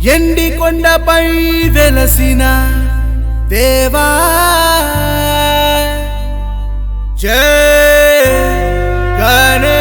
ఎండి కొండపై వెలసిన దేవా జై గణేశ.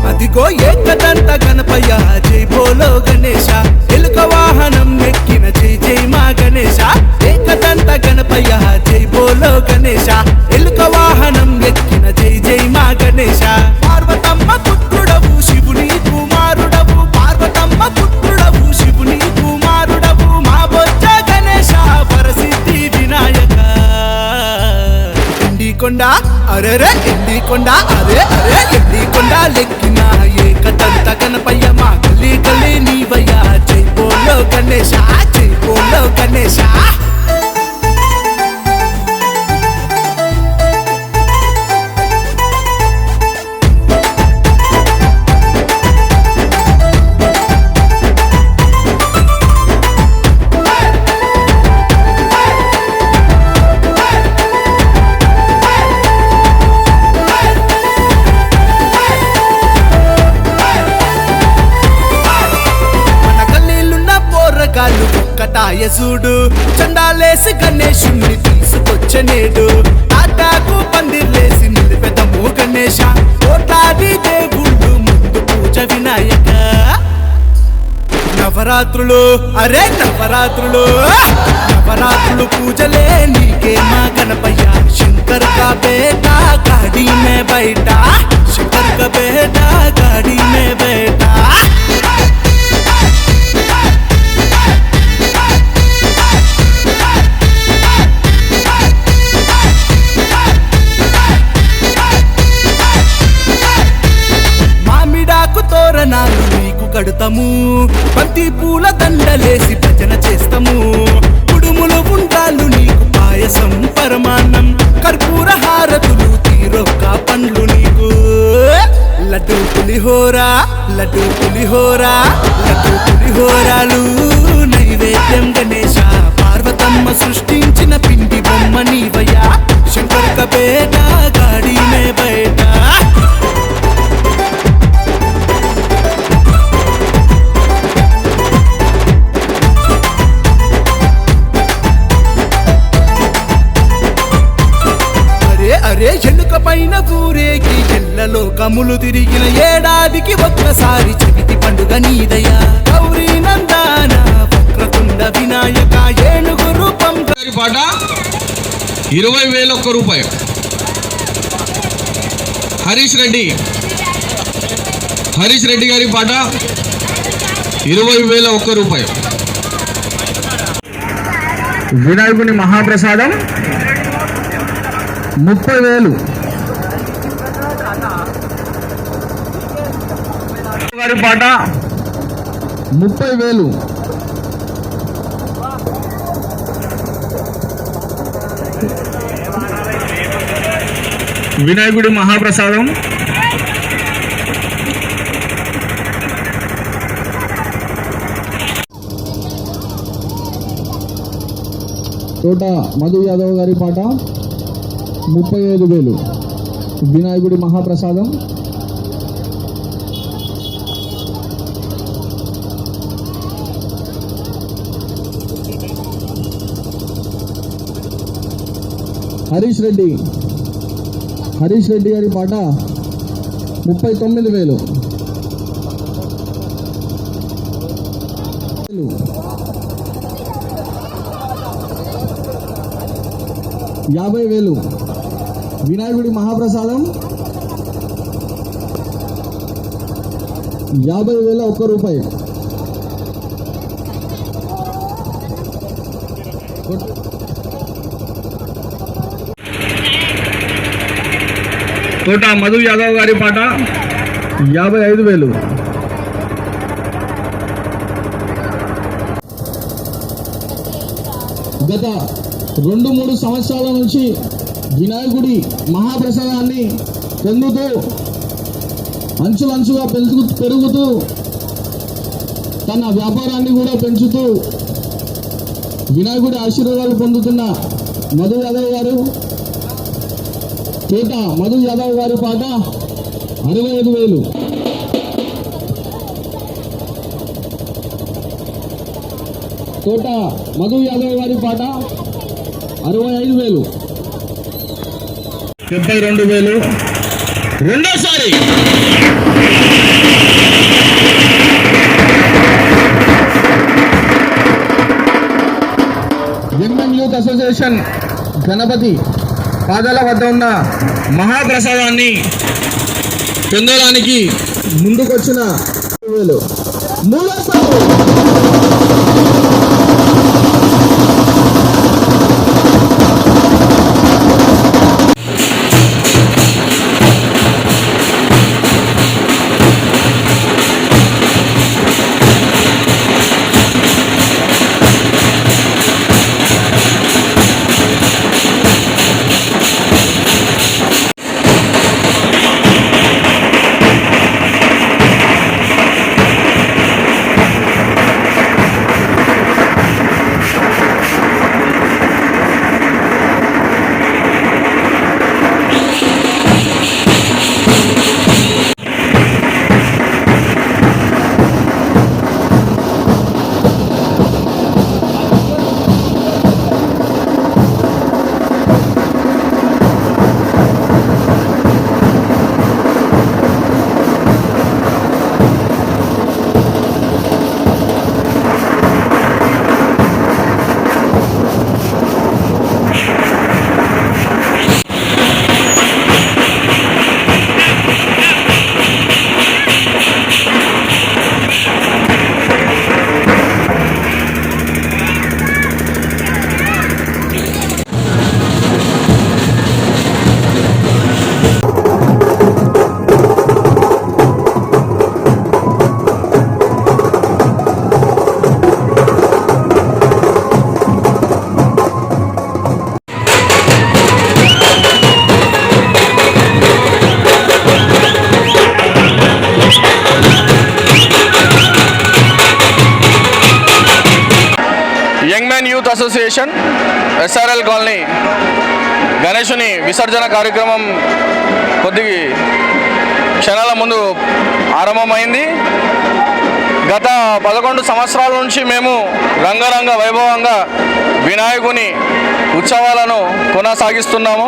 అదిగో ఏకదంత గణపయ్య జై బోలో గణేశ, ఎలుక వాహనం ఎక్కిన జై జై మా గణేశ. ఏకదంత గణపయ్య జై బోలో గణేశ, ఎలుక వాహనం ఎక్కిన జై జై మా గణేశ. పార్వతమ్మ పుత్రుడవు శివుని కుమారుడవు, పార్వతమ్మ పుత్రుడవు శివుని కుమారుడవు, మా బొజ్జ గణేశ వరసిద్ధి వినాయక. ఎండికొండ అరెరే ఎండికొండ అరే అరే ఎండికొండ లెక్కిన ఏకదంత గణపయ్య మా గల్లీ గల్లీ నీవయ్యా. జై బోలో గణేశ జై బోలో గణేశ. ఒక్కటాయసుడు చండాలేసి గణేశుణ్ణి తీసుకొచ్చనేడు, తాటాకు పందిర్లేసి నిలిపెదము గణేశ. కోటాది దేవుళ్ళు ముందు పూజ వినాయక. నవరాత్రులు అరే నవరాత్రులు నవరాత్రులు పూజలే నీకే మా గణపయ్య. శంకర్ కా బేటా గాడి మే బైటా, శంకర్ కా బేటా గాడి మే బైటా. తోరణాలు నీకు కడుతాము, బంతి పూల దండలేసి భజన చేస్తాము. కుడుములు ఉండ్రాళ్ళు నీకు పాయసం పరమాన్నం, కర్పూర హారతులు తీరొక్క పండ్లు నీకు. లడ్డు పులిహోర లడ్డు పులిహోర లడ్డు పులిహోరాలు నైవేద్యం గణేశ. పార్వతమ్మ సృష్టించిన పిండి బొమ్మ నీవయ్యా. శంకర్ కా బేటా గాడి మే బైటా. అరే ఎలుక పైన ఊరేగి ఎల్లలో కములు తిరిగిన ఏడాదికి ఒక్కసారి చవితి పండుగ నీదయ్యా. గౌరీ నందాన వక్రతుండ వినాయక ఏనుగు రూపం. పాట 20,001 రూపాయలు. హరీష్ రెడ్డి గారి పాట 20,001 రూపాయలు. వినాయకుని మహాప్రసాదం 30,000 గారి పాట 30,000. వినాయకుడి మహాప్రసాదం తోట మధు యాదవ్ గారి పాట 35,000. వినాయకుడి మహాప్రసాదం. హరీష్ రెడ్డి గారి పాట 39,000. 50,000. వినాయకుడి మహాప్రసాదం 50,001 రూపాయలు. తోట మధు యాదవ్ గారి పాట 55,000. గత 2-3 సంవత్సరాల నుంచి వినాయకుడి మహాప్రసాదాన్ని పొందుతూ అంచులంచుగా పెరుగుతూ తన వ్యాపారాన్ని కూడా పెంచుతూ వినాయకుడి ఆశీర్వాదాలు పొందుతున్న మధు యాదవ్ గారు, తోట మధు యాదవ్ గారి పాట 65,000. తోట మధు యాదవ్ గారి పాట 65,000. 72,000. రెండోసారి యంగ్ యూత్ అసోసియేషన్ గణపతి పాదాల వద్ద ఉన్న మహాప్రసాదాన్ని పొందడానికి ముందుకొచ్చిన 2,000. మూడోసారి యూత్ అసోసియేషన్ SRL కాలనీ గణేశుని విసర్జన కార్యక్రమం కొద్ది క్షణాల ముందు ఆరంభమైంది. గత 11 సంవత్సరాల నుంచి మేము రంగరంగ వైభవంగా వినాయకుని ఉత్సవాలను కొనసాగిస్తున్నాము.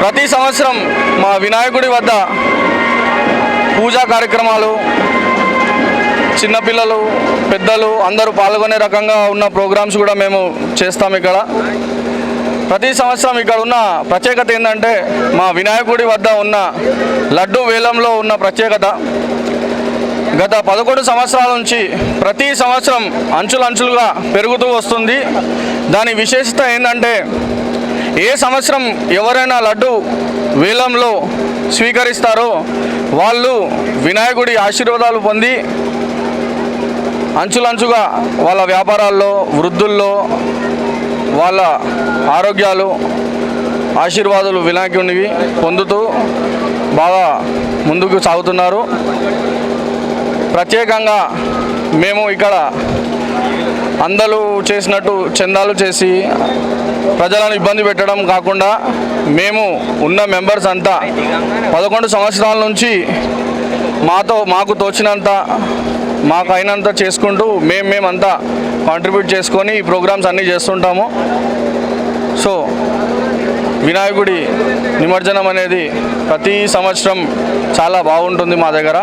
ప్రతి సంవత్సరం మా వినాయకుడి వద్ద పూజా కార్యక్రమాలు, చిన్నపిల్లలు పెద్దలు అందరూ పాల్గొనే రకంగా ఉన్న ప్రోగ్రామ్స్ కూడా మేము చేస్తాం. ఇక్కడ ప్రతి సంవత్సరం ఇక్కడ ఉన్న ప్రత్యేకత ఏంటంటే మా వినాయకుడి వద్ద ఉన్న లడ్డు వేలంలో ఉన్న ప్రత్యేకత. గత 11 సంవత్సరాల నుంచి ప్రతి సంవత్సరం అంచులంచులుగా పెరుగుతూ వస్తుంది. దాని విశేషత ఏంటంటే ఏ సంవత్సరం ఎవరైనా లడ్డు వేలంలో స్వీకరిస్తారో వాళ్ళు వినాయకుడి ఆశీర్వాదాలు పొంది అంచులంచుగా వాళ్ళ వ్యాపారాల్లో, వృద్ధుల్లో వాళ్ళ ఆరోగ్యాలు, ఆశీర్వాదాలు వినాయకుడికి పొందుతూ బాగా ముందుకు సాగుతున్నారు. ప్రత్యేకంగా మేము ఇక్కడ అందరూ చేసినట్టు చందాలు చేసి ప్రజలను ఇబ్బంది పెట్టడం కాకుండా మేము ఉన్న మెంబర్స్ అంతా 11 సంవత్సరాల నుంచి మాకు తోచినంత మాకు అయినంత చేసుకుంటూ మేమంతా కాంట్రిబ్యూట్ చేసుకొని ఈ ప్రోగ్రామ్స్ అన్నీ చేస్తుంటాము. సో వినాయకుడి నిమజ్జనం అనేది ప్రతి సంవత్సరం చాలా బాగుంటుంది. మా దగ్గర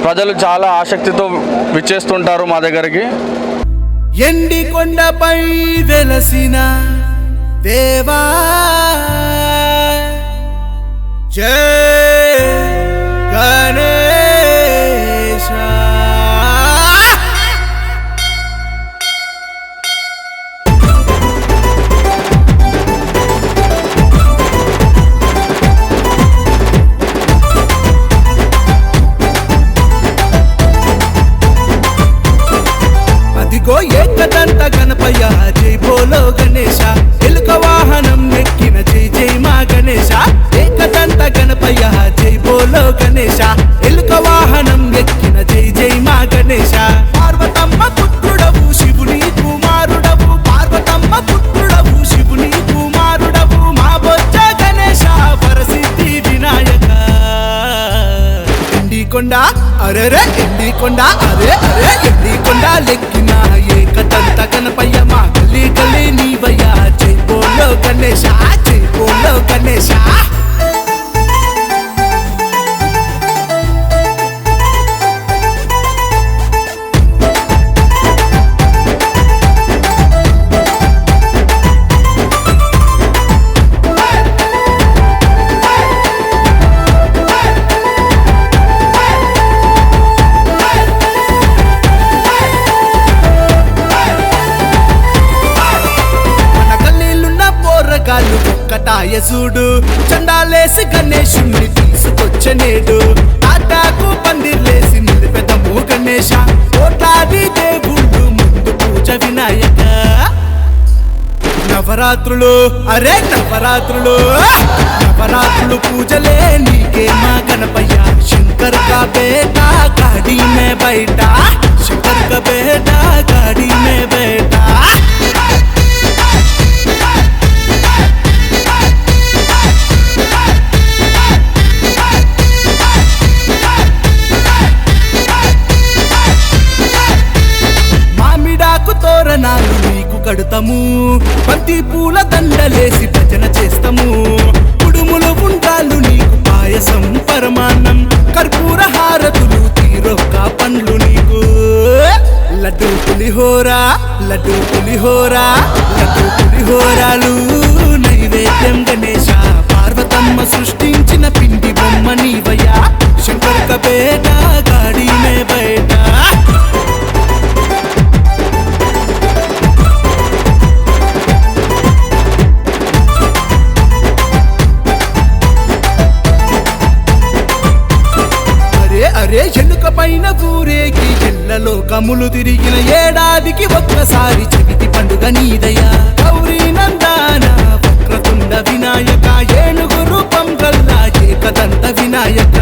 ప్రజలు చాలా ఆసక్తితో విచ్చేస్తుంటారు మా దగ్గరికి. ఎండి కొండపై వెలసిన దేవా జై గణేశ. అదిగో ఏకదంత గణపయ్య జై బోలో గణేశ, ఎలుక వాహనం నెక్కిన జై జై మా గణేశ. ఏకదంత గణపయ్య జై బోలో బోలో గణేశ ఎలుక వాహనం ఎక్కిన జై జై మా గణేశ పార్వతమ్మ పుత్రుడవు శివుని కుమారుడవు పార్వతమ్మ పుత్రుడవు శివుని కుమారుడవు మా బొజ్జ గణేశ వరసిద్ధి వినాయక ఎండికొండ అరెరే ఎండికొండ అరే అరే ఎండికొండ లెక్కిన ఏకదంత గణపయ్య మా గల్లీ గల్లీ నీవయ్యా జై బోలో గణేశ జై బోలో గణేశ ఒక్కటాయసుడు చండాలేసి గణేశుణ్ణి తీసుకొచ్చనేడు తాటాకు పందిర్లేసి నిలిపెదము గణేశ కోట్లాది దేవుళ్ళు ముందు పూజ వినాయక నవరాత్రులు అరే నవరాత్రులు నవరాత్రులు పూజలే నీకే మా గణపయ్య శంకర్ కా బేటా గాడి మే బైటా శంకర్ కా బేటా గాడి మే బైటా తోరణాలు నీకు కడుతాము బంతి పూల దండలేసి భజన చేస్తాము కుడుములు ఉండాలు నీకు పాయసం పరమాన్నం కర్పూర హారతులు తీరొక్క పండ్లు నీకు లడ్డు పులిహోర లడ్డు పులిహోర లడ్డు పులిహోరాలు నైవేద్యం గణేశ పార్వతమ్మ సృష్టించిన పిండి బొమ్మ నీవయ్యా శంకర్ కా బేటా గాడి మే బైటా అరే ఎలుక పైన ఊరేగి ఎల్లలో కములు తిరిగిన ఏడాదికి ఒక్కసారి చెవితి పండుగ నీదయ్యా గౌరీ నందాన వక్రతుండ వినాయక ఏనుగు రూపం గల్లా ఏకదంత వినాయక